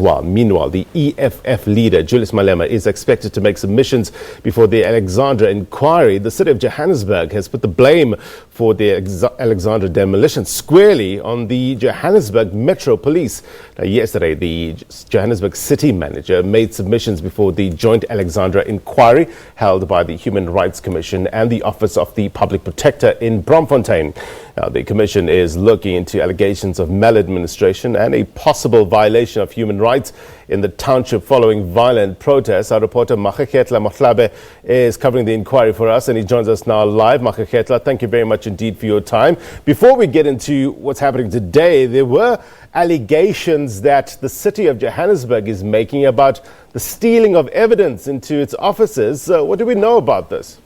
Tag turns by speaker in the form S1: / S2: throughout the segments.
S1: Well, meanwhile, the EFF leader, Julius Malema, is expected to make submissions before the Alexandra Inquiry. The City of Johannesburg has put the blame for the Alexandra demolition squarely on the Johannesburg Metro Police. Now, yesterday, the Johannesburg City Manager made submissions before the joint Alexandra Inquiry held by the Human Rights Commission and the Office of the Public Protector in Braamfontein. Now, the Commission is looking into allegations of maladministration and a possible violation of human rights in the township following violent protests. Our reporter Maageketla Mohlabe is covering the inquiry for us, and he joins us now live. Maageketla, thank you very much indeed for your time. Before we get into what's happening today, there were allegations that the City of Johannesburg is making about the stealing of evidence into its offices. What do we know about this?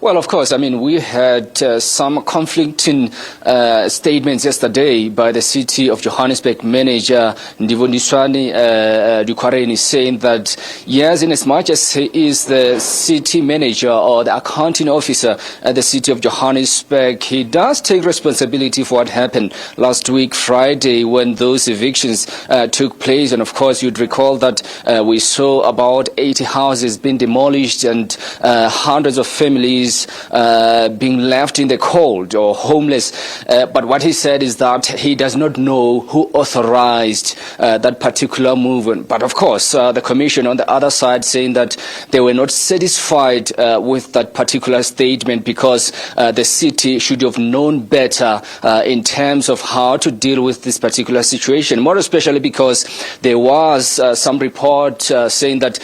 S2: Well, of course, I mean, we had some conflicting statements yesterday by the City of Johannesburg Manager, Ndivondiswane saying that, yes, in as much as he is the City Manager or the accounting officer at the City of Johannesburg, he does take responsibility for what happened last week, Friday, when those evictions took place. And, of course, you'd recall that we saw about 80 houses being demolished and hundreds of families being left in the cold or homeless. But what he said is that he does not know who authorized that particular movement. But of course, the Commission on the other side saying that they were not satisfied with that particular statement because the city should have known better in terms of how to deal with this particular situation, more especially because there was some report saying that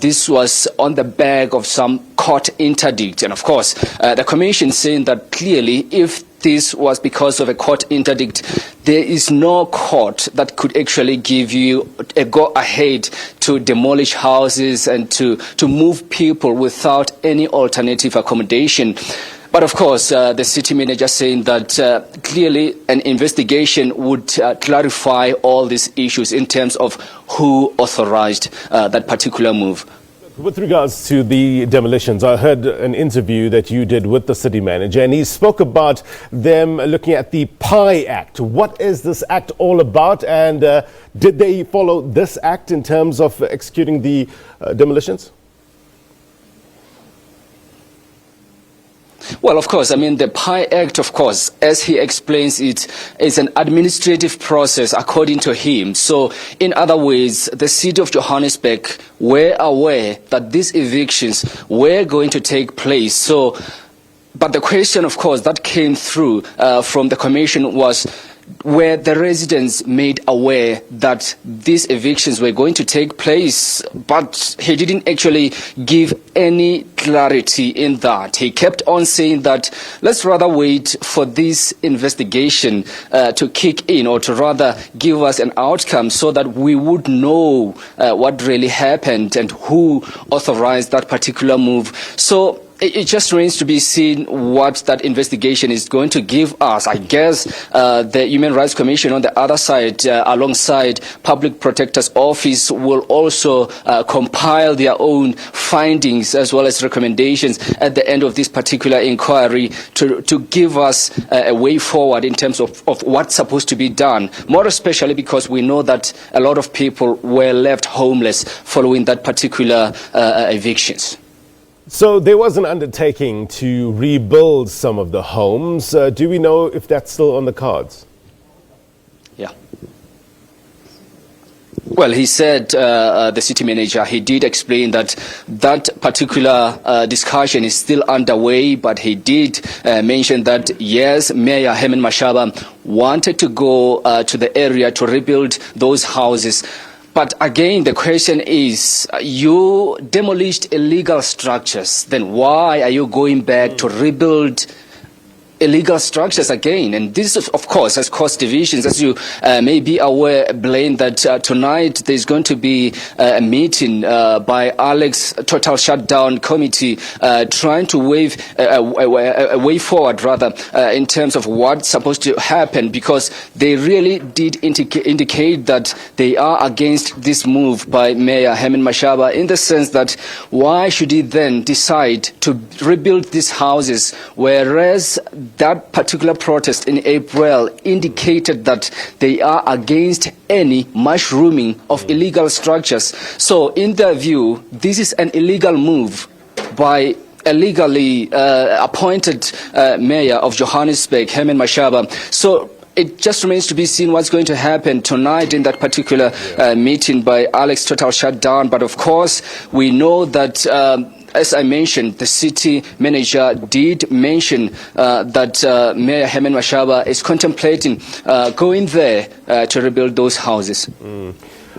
S2: this was on the back of some court interdict. And of course, the Commission saying that clearly if this was because of a court interdict, there is no court that could actually give you a go-ahead to demolish houses and to move people without any alternative accommodation. But of course, the city manager saying that clearly an investigation would clarify all these issues in terms of who authorized that particular move.
S1: With regards to the demolitions, I heard an interview that you did with the city manager, and he spoke about them looking at the PI Act. What is this act all about, and did they follow this act in terms of executing the demolitions?
S2: Well, of course, I mean, the PI Act, of course, as he explains it, is an administrative process according to him. So, in other words, the City of Johannesburg were aware that these evictions were going to take place. So, but the question, of course, that came through from the Commission was, were the residents made aware that these evictions were going to take place? But he didn't actually give any clarity in that. He kept on saying that let's rather wait for this investigation to kick in, or to rather give us an outcome so that we would know what really happened and who authorized that particular move. So it just remains to be seen what that investigation is going to give us. I guess the Human Rights Commission on the other side, alongside Public Protector's Office, will also compile their own findings as well as recommendations at the end of this particular inquiry to give us a way forward in terms of what's supposed to be done, more especially because we know that a lot of people were left homeless following that particular evictions.
S1: So there was an undertaking to rebuild some of the homes. Do we know if that's still on the cards?
S2: Yeah. Well, he said, the city manager, he did explain that that particular discussion is still underway, but he did mention that, yes, Mayor Herman Mashaba wanted to go to the area to rebuild those houses. But again, the question is, you demolished illegal structures, then why are you going back to rebuild illegal structures again? And this, of course, has caused divisions. As you may be aware, Blaine, that tonight there's going to be a meeting by Alex Total Shutdown Committee trying to wave a way forward, rather, in terms of what's supposed to happen, because they really did indicate that they are against this move by Mayor Herman Mashaba, in the sense that why should he then decide to rebuild these houses, whereas that particular protest in April indicated that they are against any mushrooming of illegal structures. So in their view, this is an illegal move by a legally appointed mayor of Johannesburg, Herman Mashaba. So it just remains to be seen what's going to happen tonight in that particular meeting by Alex Total Shutdown. But of course, we know that as I mentioned, the city manager did mention that Mayor Herman Mashaba is contemplating going there to rebuild those houses.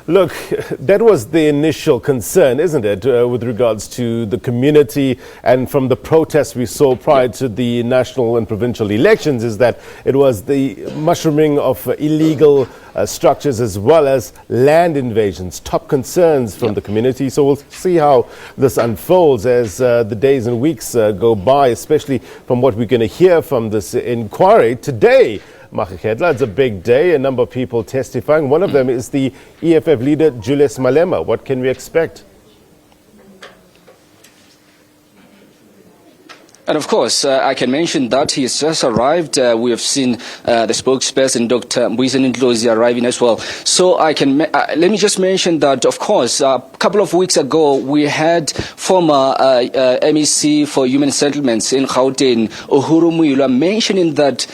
S1: Look, that was the initial concern, isn't it, with regards to the community, and from the protests we saw prior to the national and provincial elections, is that it was the mushrooming of illegal structures as well as land invasions, top concerns from the community. So we'll see how this unfolds as the days and weeks go by, especially from what we're going to hear from this inquiry today. Maageketla, it's a big day, a number of people testifying. One of them is the EFF leader, Julius Malema. What can we expect?
S2: And of course, I can mention that he has just arrived. We have seen the spokesperson, Dr. Mbuyiseni Ndlozi, arriving as well. So I can let me just mention that, of course, a couple of weeks ago, we had former MEC for Human Settlements in Gauteng, Uhuru Muilwa, mentioning that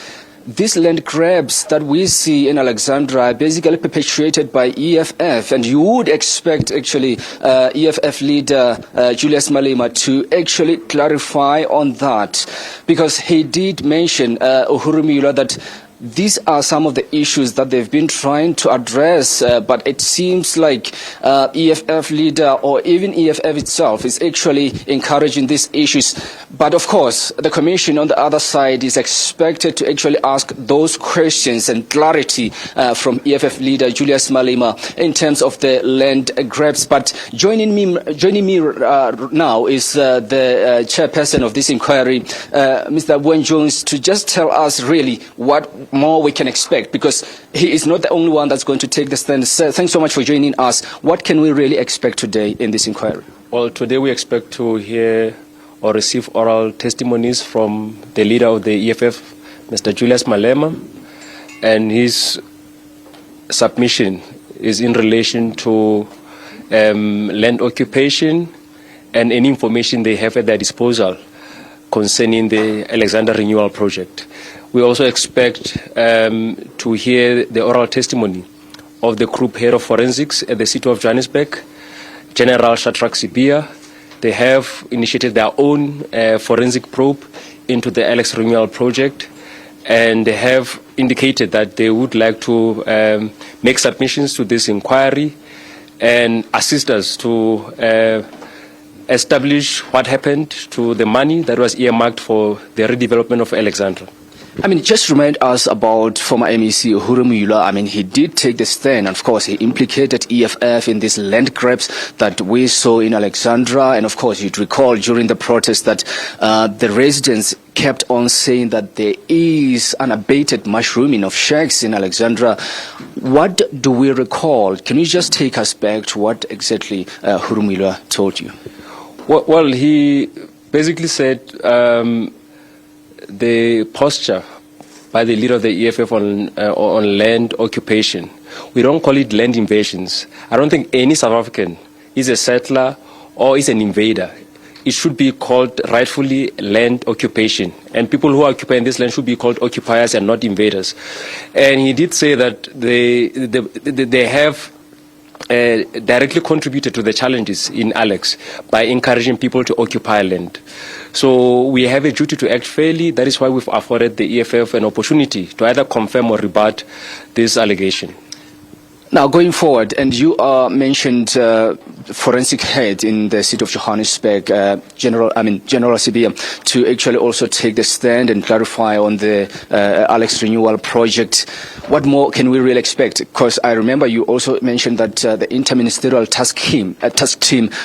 S2: these land grabs that we see in Alexandra are basically perpetuated by EFF, and you would expect actually EFF leader Julius Malema to actually clarify on that, because he did mention Uhuru Muilwa that these are some of the issues that they've been trying to address, but it seems like EFF leader or even EFF itself is actually encouraging these issues. But of course, the commission on the other side is expected to actually ask those questions and clarity from EFF leader Julius Malema in terms of the land grabs. But joining me now is the chairperson of this inquiry, Mr. Bowen Jones, to just tell us really what more we can expect, because he is not the only one that's going to take the stand. So thanks so much for joining us. What can we really expect today in this inquiry?
S3: Well, today we expect to hear or receive oral testimonies from the leader of the EFF, Mr. Julius Malema, and his submission is in relation to land occupation and any information they have at their disposal concerning the Alexandra Renewal Project. We also expect to hear the oral testimony of the group head of forensics at the City of Johannesburg, General Shadrach Sibia. They have initiated their own forensic probe into the Alex Renewal Project, and they have indicated that they would like to make submissions to this inquiry and assist us to establish what happened to the money that was earmarked for the redevelopment of Alexandra.
S2: I mean, just remind us about former MEC Uhuru Muilwa. I mean, he did take the stand. Of course, he implicated EFF in these land grabs that we saw in Alexandra. And of course, you'd recall during the protest that the residents kept on saying that there is unabated mushrooming of shacks in Alexandra. What do we recall? Can you just take us back to what exactly Uhuru Muilwa told you?
S3: Well, he basically said the posture by the leader of the EFF on land occupation. We don't call it land invasions. I don't think any South African is a settler or is an invader. It should be called rightfully land occupation. And people who occupy this land should be called occupiers and not invaders. And he did say that they have directly contributed to the challenges in Alex by encouraging people to occupy land. So we have a duty to act fairly. That is why we've afforded the EFF an opportunity to either confirm or rebut this allegation.
S2: Now, going forward, and you mentioned forensic head in the City of Johannesburg, General Sibia, to actually also take the stand and clarify on the Alex Renewal Project. What more can we really expect? Because I remember you also mentioned that the interministerial task team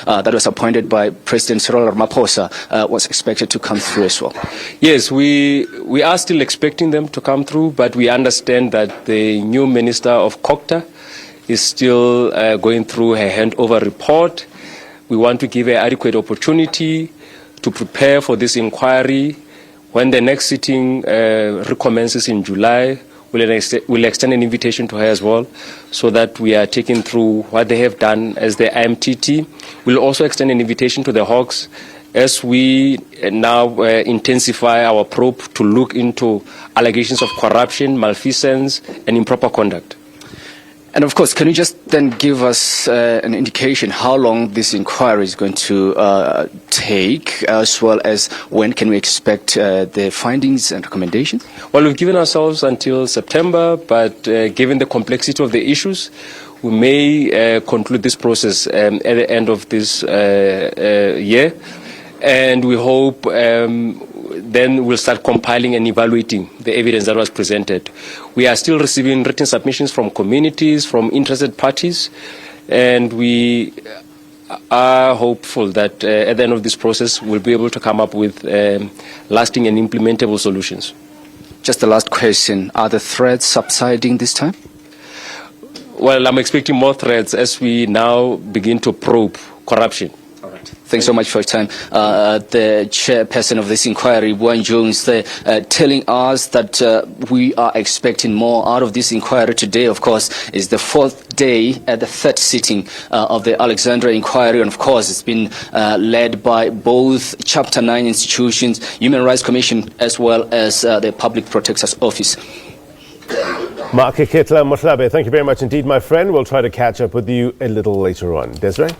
S2: that was appointed by President Cyril Ramaphosa was expected to come through as well.
S3: Yes, we are still expecting them to come through, but we understand that the new Minister of COGTA is still going through her handover report. We want to give her adequate opportunity to prepare for this inquiry. When the next sitting recommences in July, we'll extend an invitation to her as well, so that we are taking through what they have done as the IMTT. We'll also extend an invitation to the Hawks as we now intensify our probe to look into allegations of corruption, malfeasance, and improper conduct.
S2: And of course, can you just then give us an indication how long this inquiry is going to take, as well as when can we expect the findings and recommendations?
S3: Well, we've given ourselves until September, but given the complexity of the issues, we may conclude this process at the end of this year. And we hope then we'll start compiling and evaluating the evidence that was presented. We are still receiving written submissions from communities, from interested parties, and we are hopeful that at the end of this process we'll be able to come up with lasting and implementable solutions.
S2: Just the last question, are the threats subsiding this time?
S3: Well, I'm expecting more threats as we now begin to probe corruption.
S2: Thanks so much for your time. The chairperson of this inquiry, Juan Jones, telling us that we are expecting more out of this inquiry today. Of course, is the fourth day at the third sitting of the Alexandra Inquiry. And of course, it's been led by both Chapter 9 institutions, Human Rights Commission, as well as the Public Protector's Office.
S1: Maageketla Mohlabe, thank you very much indeed, my friend. We'll try to catch up with you a little later on. Desiree?